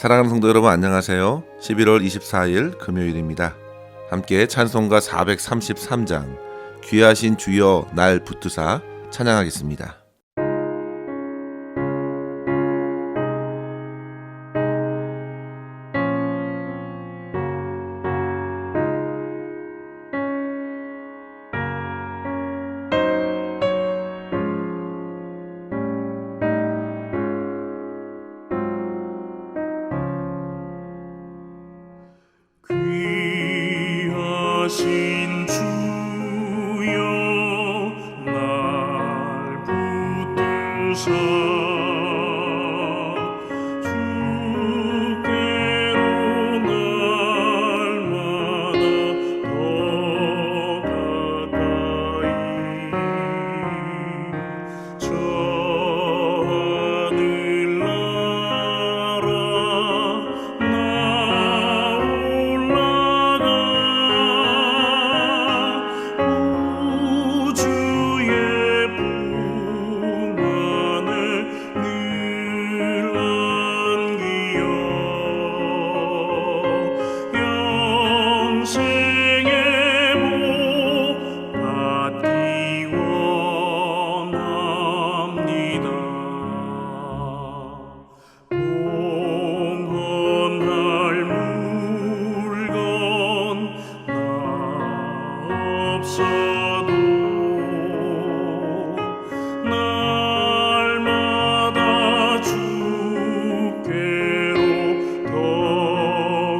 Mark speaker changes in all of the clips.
Speaker 1: 사랑하는 성도 여러분, 안녕하세요. 11월 24일 금요일입니다. 함께 찬송가 433장 귀하신 주여 날 붙드사 찬양하겠습니다.
Speaker 2: 귀하신 주여 날 붙드사 주께로 날마다 더 가까이 저 하늘나라 나 올라가 우주의 풍만을 늘 안기어 영생의 복 받기 원합니다. 봉헌할 물건 나 없어도 날마다 주께로 더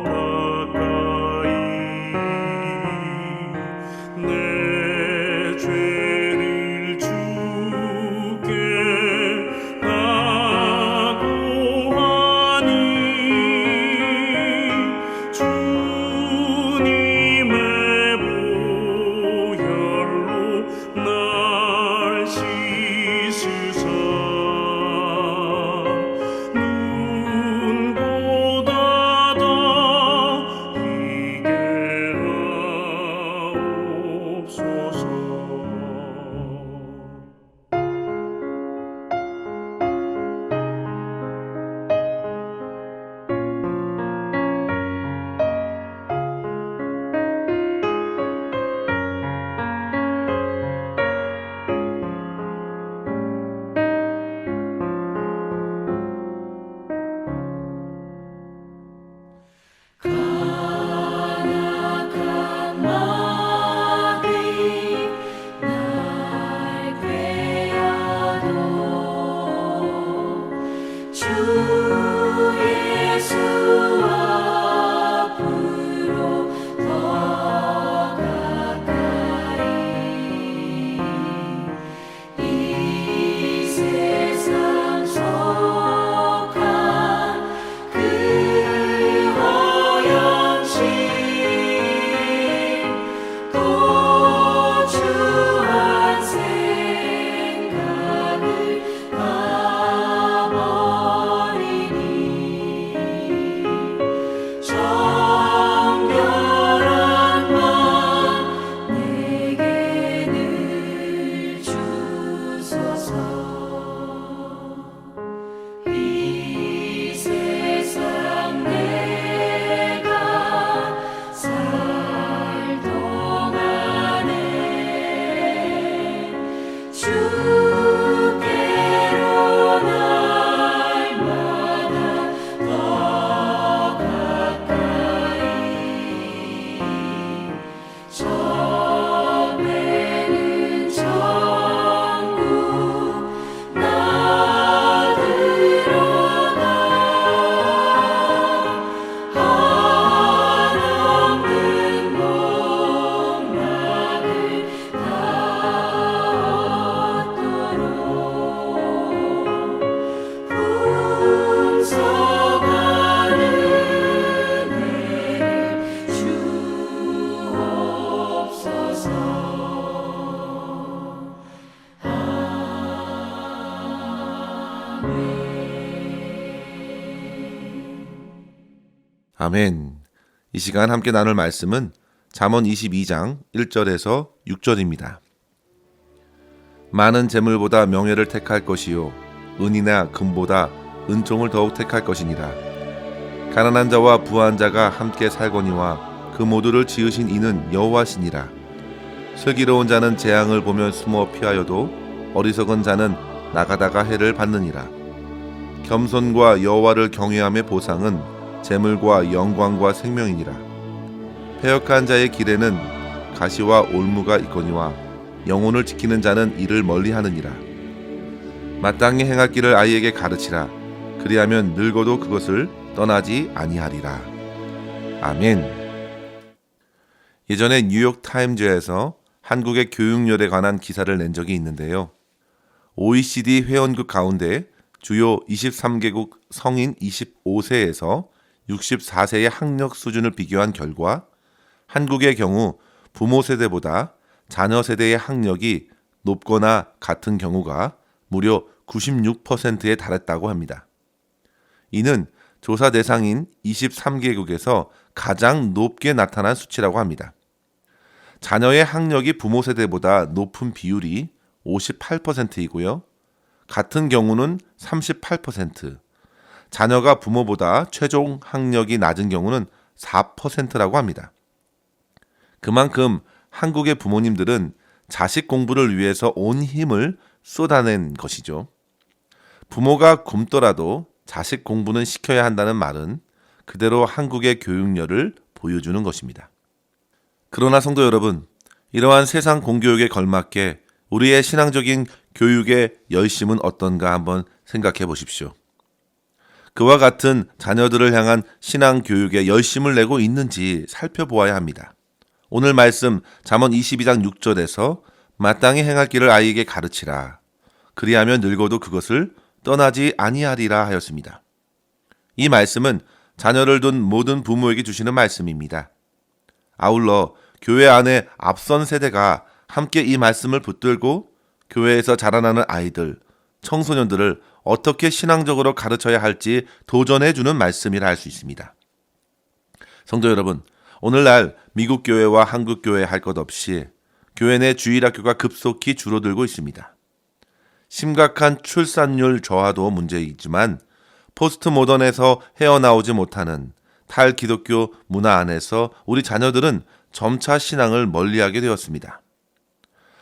Speaker 2: 가까이 내 죄를 주께 다 고하니 주님의 보혈로 날 씻으사 눈보다 더 희게 하옵소서.
Speaker 3: 간악한 마귀 날 꾀어도 주 예수 앞으로 더 가까이 이 세상 속한 그 허영심 또 주한 생각을 가버리니 정결한 맘 내게 늘 주소서. 이 세상 내가 살 동안에 주께로 날마다 더 가까이 처음에는 천국 나 들어가 한없는 목락을 다 얻도록 풍성한 은혜를 주옵소서.
Speaker 1: 아멘. 이 시간 함께 나눌 말씀은 잠언 22장 1절에서 6절입니다. 많은 재물보다 명예를 택할 것이요 은이나 금보다 은총을 더욱 택할 것이니라. 가난한 자와 부한 자가 함께 살거니와 그 모두를 지으신 이는 여호와시니라. 슬기로운 자는 재앙을 보면 숨어 피하여도 어리석은 자는 나가다가 해를 받느니라. 겸손과 여호와를 경외함의 보상은 재물과 영광과 생명이니라. 패역한 자의 길에는 가시와 올무가 있거니와 영혼을 지키는 자는 이를 멀리하느니라. 마땅히 행할 길을 아이에게 가르치라. 그리하면 늙어도 그것을 떠나지 아니하리라. 아멘. 예전에 뉴욕 타임즈에서 한국의 교육열에 관한 기사를 낸 적이 있는데요. OECD 회원국 가운데 주요 23개국 성인 25세에서 64세의 학력 수준을 비교한 결과 한국의 경우 부모 세대보다 자녀 세대의 학력이 높거나 같은 경우가 무려 96%에 달했다고 합니다. 이는 조사 대상인 23개국에서 가장 높게 나타난 수치라고 합니다. 자녀의 학력이 부모 세대보다 높은 비율이 58%이고요. 같은 경우는 38%, 자녀가 부모보다 최종 학력이 낮은 경우는 4%라고 합니다. 그만큼 한국의 부모님들은 자식 공부를 위해서 온 힘을 쏟아낸 것이죠. 부모가 굶더라도 자식 공부는 시켜야 한다는 말은 그대로 한국의 교육열을 보여주는 것입니다. 그러나 성도 여러분, 이러한 세상 공교육에 걸맞게 우리의 신앙적인 교육의 열심은 어떤가 한번 생각해 보십시오. 그와 같은 자녀들을 향한 신앙 교육에 열심을 내고 있는지 살펴보아야 합니다. 오늘 말씀 잠언 22장 6절에서 마땅히 행할 길을 아이에게 가르치라. 그리하면 늙어도 그것을 떠나지 아니하리라 하였습니다. 이 말씀은 자녀를 둔 모든 부모에게 주시는 말씀입니다. 아울러 교회 안에 앞선 세대가 함께 이 말씀을 붙들고 교회에서 자라나는 아이들, 청소년들을 어떻게 신앙적으로 가르쳐야 할지 도전해주는 말씀이라 할 수 있습니다. 성도 여러분, 오늘날 미국 교회와 한국 교회 할 것 없이 교회 내 주일학교가 급속히 줄어들고 있습니다. 심각한 출산율 저하도 문제이지만 포스트 모던에서 헤어나오지 못하는 탈기독교 문화 안에서 우리 자녀들은 점차 신앙을 멀리하게 되었습니다.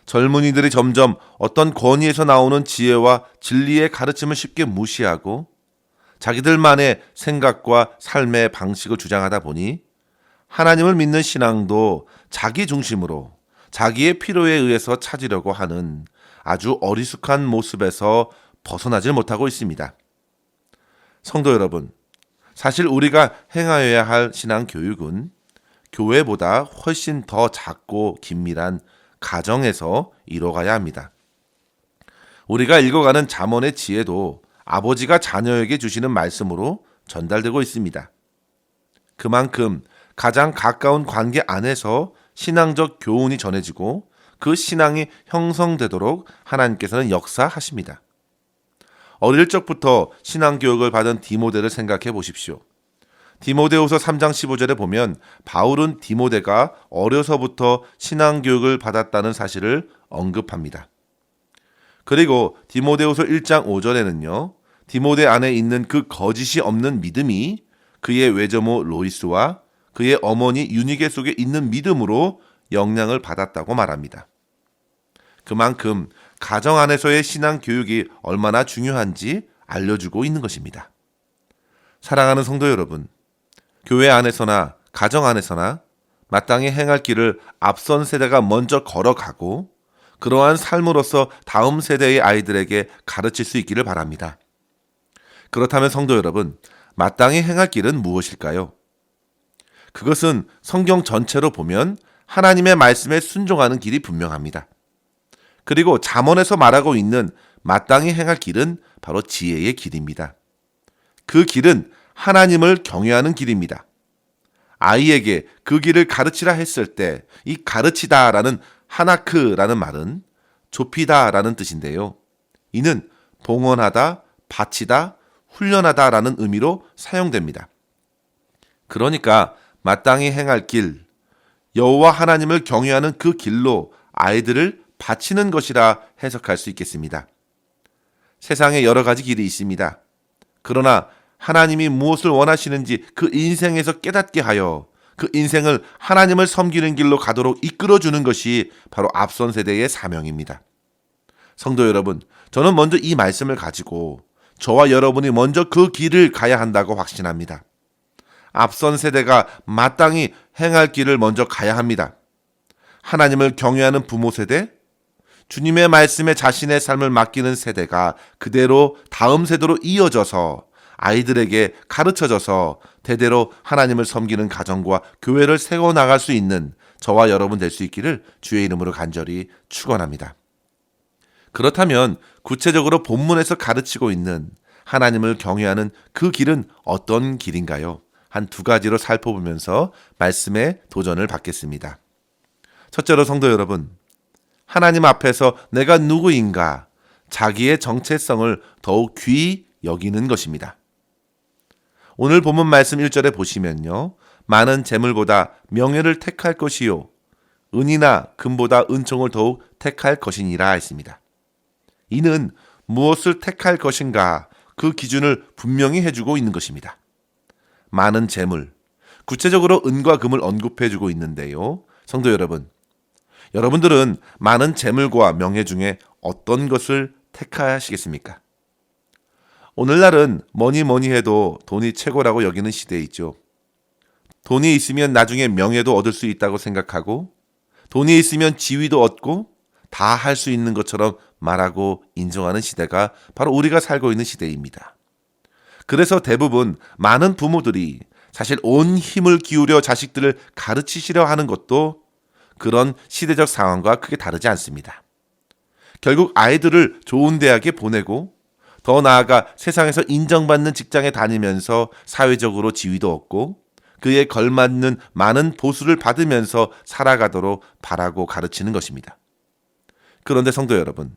Speaker 1: 젊은이들이 점점 어떤 권위에서 나오는 지혜와 진리의 가르침을 쉽게 무시하고 자기들만의 생각과 삶의 방식을 주장하다 보니 하나님을 믿는 신앙도 자기 중심으로 자기의 필요에 의해서 찾으려고 하는 아주 어리숙한 모습에서 벗어나질 못하고 있습니다. 성도 여러분, 사실 우리가 행하여야 할 신앙 교육은 교회보다 훨씬 더 작고 긴밀한 가정에서 이뤄가야 합니다. 우리가 읽어가는 잠언의 지혜도 아버지가 자녀에게 주시는 말씀으로 전달되고 있습니다. 그만큼 가장 가까운 관계 안에서 신앙적 교훈이 전해지고 그 신앙이 형성되도록 하나님께서는 역사하십니다. 어릴 적부터 신앙교육을 받은 디모데를 생각해 보십시오. 디모데후서 3장 15절에 보면 바울은 디모데가 어려서부터 신앙교육을 받았다는 사실을 언급합니다. 그리고 디모데후서 1장 5절에는요. 디모데 안에 있는 그 거짓이 없는 믿음이 그의 외조모 로이스와 그의 어머니 유니게 속에 있는 믿음으로 영향을 받았다고 말합니다. 그만큼 가정 안에서의 신앙 교육이 얼마나 중요한지 알려주고 있는 것입니다. 사랑하는 성도 여러분, 교회 안에서나 가정 안에서나 마땅히 행할 길을 앞선 세대가 먼저 걸어가고 그러한 삶으로서 다음 세대의 아이들에게 가르칠 수 있기를 바랍니다. 그렇다면 성도 여러분, 마땅히 행할 길은 무엇일까요? 그것은 성경 전체로 보면 하나님의 말씀에 순종하는 길이 분명합니다. 그리고 잠언에서 말하고 있는 마땅히 행할 길은 바로 지혜의 길입니다. 그 길은 하나님을 경외하는 길입니다. 아이에게 그 길을 가르치라 했을 때 이 가르치다라는 하나크라는 말은 좁히다라는 뜻인데요. 이는 봉헌하다, 바치다, 훈련하다라는 의미로 사용됩니다. 그러니까 마땅히 행할 길, 여호와 하나님을 경외하는 그 길로 아이들을 바치는 것이라 해석할 수 있겠습니다. 세상에 여러 가지 길이 있습니다. 그러나 하나님이 무엇을 원하시는지 그 인생에서 깨닫게 하여 그 인생을 하나님을 섬기는 길로 가도록 이끌어주는 것이 바로 앞선 세대의 사명입니다. 성도 여러분, 저는 먼저 이 말씀을 가지고 저와 여러분이 먼저 그 길을 가야 한다고 확신합니다. 앞선 세대가 마땅히 행할 길을 먼저 가야 합니다. 하나님을 경외하는 부모 세대, 주님의 말씀에 자신의 삶을 맡기는 세대가 그대로 다음 세대로 이어져서 아이들에게 가르쳐져서 대대로 하나님을 섬기는 가정과 교회를 세워나갈 수 있는 저와 여러분 될 수 있기를 주의 이름으로 간절히 축원합니다. 그렇다면 구체적으로 본문에서 가르치고 있는 하나님을 경외하는 그 길은 어떤 길인가요? 한 두 가지로 살펴보면서 말씀에 도전을 받겠습니다. 첫째로 성도 여러분, 하나님 앞에서 내가 누구인가 자기의 정체성을 더욱 귀히 여기는 것입니다. 오늘 본문 말씀 1절에 보시면요. 많은 재물보다 명예를 택할 것이요 은이나 금보다 은총을 더욱 택할 것이니라 했습니다. 이는 무엇을 택할 것인가 그 기준을 분명히 해주고 있는 것입니다. 많은 재물, 구체적으로 은과 금을 언급해주고 있는데요. 성도 여러분, 여러분들은 많은 재물과 명예 중에 어떤 것을 택하시겠습니까? 오늘날은 뭐니 해도 돈이 최고라고 여기는 시대에 있죠. 돈이 있으면 나중에 명예도 얻을 수 있다고 생각하고 돈이 있으면 지위도 얻고 다 할 수 있는 것처럼 말하고 인정하는 시대가 바로 우리가 살고 있는 시대입니다. 그래서 대부분 많은 부모들이 사실 온 힘을 기울여 자식들을 가르치시려 하는 것도 그런 시대적 상황과 크게 다르지 않습니다. 결국 아이들을 좋은 대학에 보내고 더 나아가 세상에서 인정받는 직장에 다니면서 사회적으로 지위도 얻고 그에 걸맞는 많은 보수를 받으면서 살아가도록 바라고 가르치는 것입니다. 그런데 성도 여러분,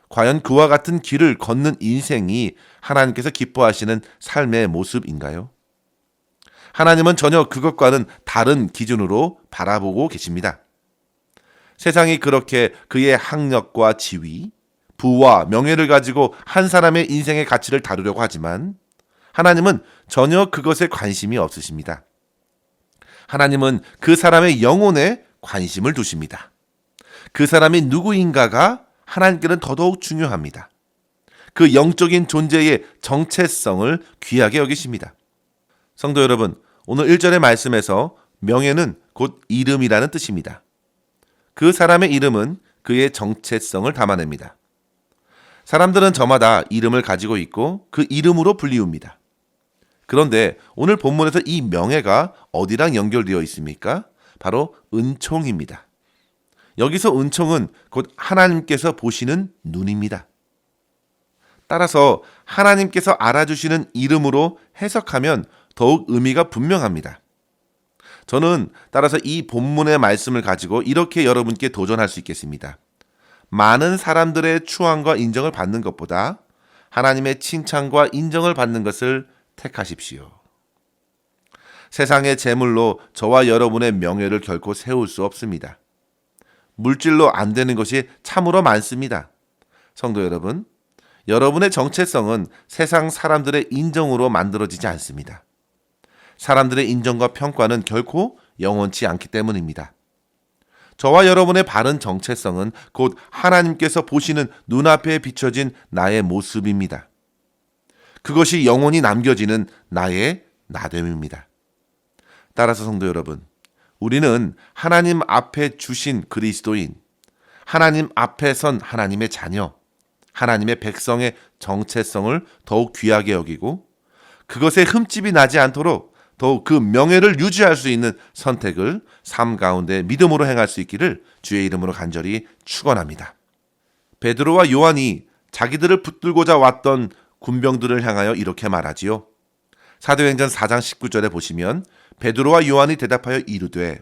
Speaker 1: 과연 그와 같은 길을 걷는 인생이 하나님께서 기뻐하시는 삶의 모습인가요? 하나님은 전혀 그것과는 다른 기준으로 바라보고 계십니다. 세상이 그렇게 그의 학력과 지위, 부와 명예를 가지고 한 사람의 인생의 가치를 다루려고 하지만 하나님은 전혀 그것에 관심이 없으십니다. 하나님은 그 사람의 영혼에 관심을 두십니다. 그 사람이 누구인가가 하나님께는 더더욱 중요합니다. 그 영적인 존재의 정체성을 귀하게 여기십니다. 성도 여러분, 오늘 1절의 말씀에서 명예는 곧 이름이라는 뜻입니다. 그 사람의 이름은 그의 정체성을 담아냅니다. 사람들은 저마다 이름을 가지고 있고 그 이름으로 불리웁니다. 그런데 오늘 본문에서 이 명예가 어디랑 연결되어 있습니까? 바로 은총입니다. 여기서 은총은 곧 하나님께서 보시는 눈입니다. 따라서 하나님께서 알아주시는 이름으로 해석하면 더욱 의미가 분명합니다. 저는 따라서 이 본문의 말씀을 가지고 이렇게 여러분께 도전할 수 있겠습니다. 많은 사람들의 추앙과 인정을 받는 것보다 하나님의 칭찬과 인정을 받는 것을 택하십시오. 세상의 재물로 저와 여러분의 명예를 결코 세울 수 없습니다. 물질로 안 되는 것이 참으로 많습니다. 성도 여러분, 여러분의 정체성은 세상 사람들의 인정으로 만들어지지 않습니다. 사람들의 인정과 평가는 결코 영원치 않기 때문입니다. 저와 여러분의 바른 정체성은 곧 하나님께서 보시는 눈앞에 비춰진 나의 모습입니다. 그것이 영원히 남겨지는 나의 나됨입니다. 따라서 성도 여러분, 우리는 하나님 앞에 주신 그리스도인, 하나님 앞에 선 하나님의 자녀, 하나님의 백성의 정체성을 더욱 귀하게 여기고 그것에 흠집이 나지 않도록 더욱 그 명예를 유지할 수 있는 선택을 삶 가운데 믿음으로 행할 수 있기를 주의 이름으로 간절히 축원합니다. 베드로와 요한이 자기들을 붙들고자 왔던 군병들을 향하여 이렇게 말하지요. 사도행전 4장 19절에 보시면 베드로와 요한이 대답하여 이르되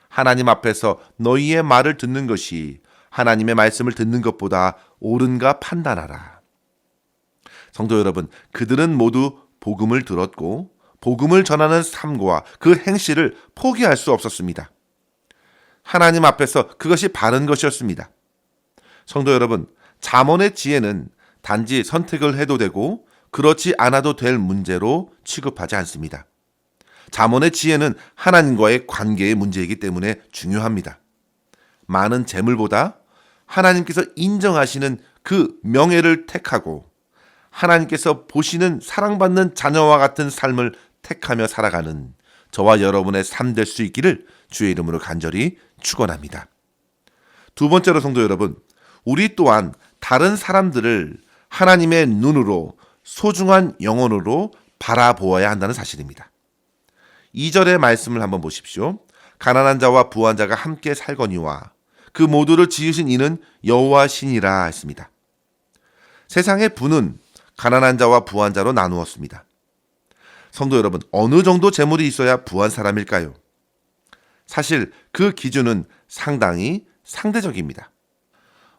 Speaker 1: 하나님 앞에서 너희의 말을 듣는 것이 하나님의 말씀을 듣는 것보다 옳은가 판단하라. 성도 여러분, 그들은 모두 복음을 들었고 복음을 전하는 삶과 그 행실을 포기할 수 없었습니다. 하나님 앞에서 그것이 바른 것이었습니다. 성도 여러분, 잠언의 지혜는 단지 선택을 해도 되고 그렇지 않아도 될 문제로 취급하지 않습니다. 잠언의 지혜는 하나님과의 관계의 문제이기 때문에 중요합니다. 많은 재물보다 하나님께서 인정하시는 그 명예를 택하고 하나님께서 보시는 사랑받는 자녀와 같은 삶을 택하며 살아가는 저와 여러분의 삶 될 수 있기를 주의 이름으로 간절히 축원합니다. 두 번째로 성도 여러분, 우리 또한 다른 사람들을 하나님의 눈으로 소중한 영혼으로 바라보아야 한다는 사실입니다. 2절의 말씀을 한번 보십시오. 가난한 자와 부한 자가 함께 살거니와 그 모두를 지으신 이는 여호와시니라 했습니다. 세상의 부는 가난한 자와 부한 자로 나누었습니다. 성도 여러분, 어느 정도 재물이 있어야 부한 사람일까요? 사실 그 기준은 상당히 상대적입니다.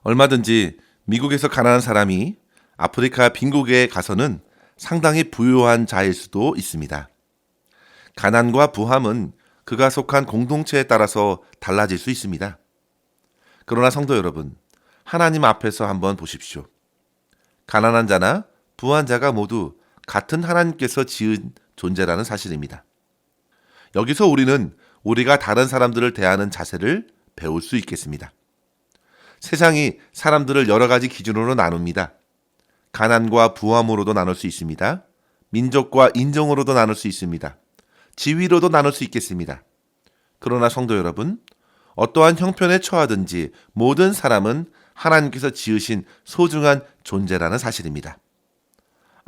Speaker 1: 얼마든지 미국에서 가난한 사람이 아프리카 빈국에 가서는 상당히 부유한 자일 수도 있습니다. 가난과 부함은 그가 속한 공동체에 따라서 달라질 수 있습니다. 그러나 성도 여러분, 하나님 앞에서 한번 보십시오. 가난한 자나 부한 자가 모두 같은 하나님께서 지은 존재라는 사실입니다. 여기서 우리는 우리가 다른 사람들을 대하는 자세를 배울 수 있겠습니다. 세상이 사람들을 여러 가지 기준으로 나눕니다. 가난과 부함으로도 나눌 수 있습니다. 민족과 인종으로도 나눌 수 있습니다. 지위로도 나눌 수 있겠습니다. 그러나 성도 여러분, 어떠한 형편에 처하든지 모든 사람은 하나님께서 지으신 소중한 존재라는 사실입니다.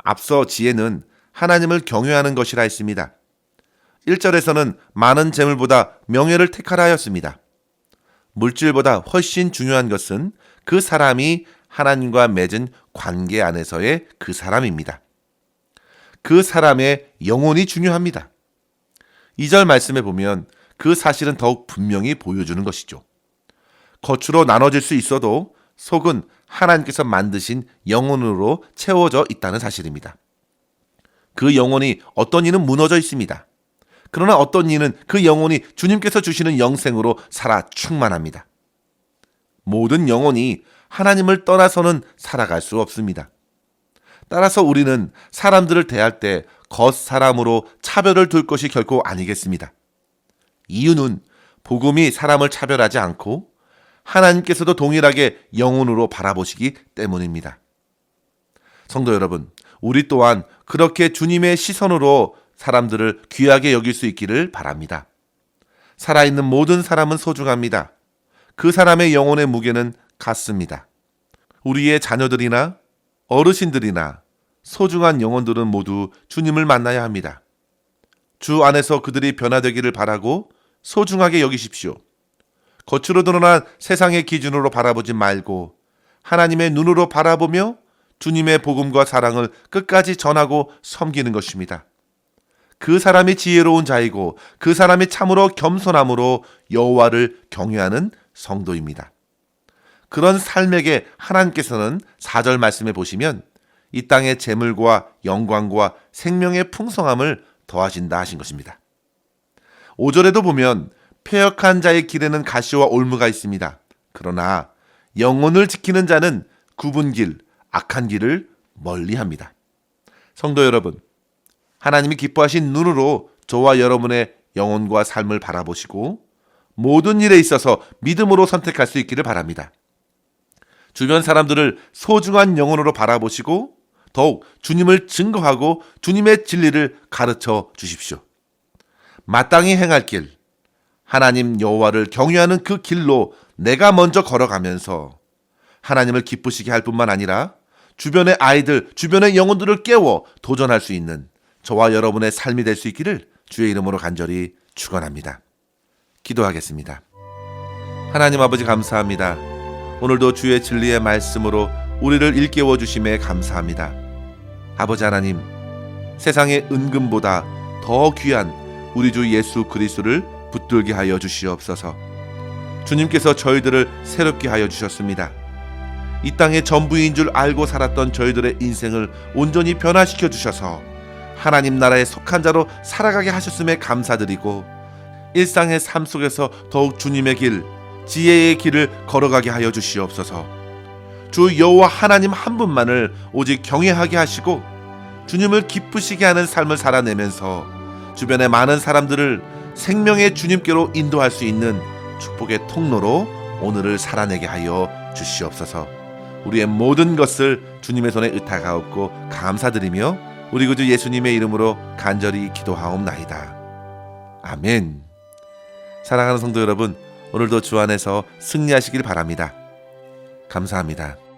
Speaker 1: 앞서 지혜는 하나님을 경외하는 것이라 했습니다. 1절에서는 많은 재물보다 명예를 택하라 하였습니다. 물질보다 훨씬 중요한 것은 그 사람이 하나님과 맺은 관계 안에서의 그 사람입니다. 그 사람의 영혼이 중요합니다. 2절 말씀에 보면 그 사실은 더욱 분명히 보여주는 것이죠. 겉으로 나눠질 수 있어도 속은 하나님께서 만드신 영혼으로 채워져 있다는 사실입니다. 그 영혼이 어떤 이는 무너져 있습니다. 그러나 어떤 이는 그 영혼이 주님께서 주시는 영생으로 살아 충만합니다. 모든 영혼이 하나님을 떠나서는 살아갈 수 없습니다. 따라서 우리는 사람들을 대할 때 겉사람으로 차별을 둘 것이 결코 아니겠습니다. 이유는 복음이 사람을 차별하지 않고 하나님께서도 동일하게 영혼으로 바라보시기 때문입니다. 성도 여러분, 우리 또한 그렇게 주님의 시선으로 사람들을 귀하게 여길 수 있기를 바랍니다. 살아있는 모든 사람은 소중합니다. 그 사람의 영혼의 무게는 같습니다. 우리의 자녀들이나 어르신들이나 소중한 영혼들은 모두 주님을 만나야 합니다. 주 안에서 그들이 변화되기를 바라고 소중하게 여기십시오. 겉으로 드러난 세상의 기준으로 바라보지 말고 하나님의 눈으로 바라보며 주님의 복음과 사랑을 끝까지 전하고 섬기는 것입니다. 그 사람이 지혜로운 자이고 그 사람이 참으로 겸손함으로 여호와를 경외하는 성도입니다. 그런 삶에게 하나님께서는 4절 말씀에 보시면 이 땅의 재물과 영광과 생명의 풍성함을 더하신다 하신 것입니다. 5절에도 보면 패역한 자의 길에는 가시와 올무가 있습니다. 그러나 영혼을 지키는 자는 굽은 길, 악한 길을 멀리합니다. 성도 여러분, 하나님이 기뻐하신 눈으로 저와 여러분의 영혼과 삶을 바라보시고 모든 일에 있어서 믿음으로 선택할 수 있기를 바랍니다. 주변 사람들을 소중한 영혼으로 바라보시고 더욱 주님을 증거하고 주님의 진리를 가르쳐 주십시오. 마땅히 행할 길, 하나님 여호와를 경외하는 그 길로 내가 먼저 걸어가면서 하나님을 기쁘시게 할 뿐만 아니라 주변의 아이들, 주변의 영혼들을 깨워 도전할 수 있는 저와 여러분의 삶이 될 수 있기를 주의 이름으로 간절히 축원합니다. 기도하겠습니다. 하나님 아버지 감사합니다. 오늘도 주의 진리의 말씀으로 우리를 일깨워 주심에 감사합니다. 아버지 하나님, 세상의 은금보다 더 귀한 우리 주 예수 그리스도를 붙들게 하여 주시옵소서. 주님께서 저희들을 새롭게 하여 주셨습니다. 이 땅의 전부인 줄 알고 살았던 저희들의 인생을 온전히 변화시켜 주셔서 하나님 나라에 속한 자로 살아가게 하셨음에 감사드리고 일상의 삶 속에서 더욱 주님의 길, 지혜의 길을 걸어가게 하여 주시옵소서. 주 여호와 하나님 한 분만을 오직 경외하게 하시고 주님을 기쁘시게 하는 삶을 살아내면서 주변의 많은 사람들을 생명의 주님께로 인도할 수 있는 축복의 통로로 오늘을 살아내게 하여 주시옵소서. 우리의 모든 것을 주님의 손에 의탁하옵고 감사드리며 우리 구주 예수님의 이름으로 간절히 기도하옵나이다. 아멘. 사랑하는 성도 여러분, 오늘도 주 안에서 승리하시길 바랍니다. 감사합니다.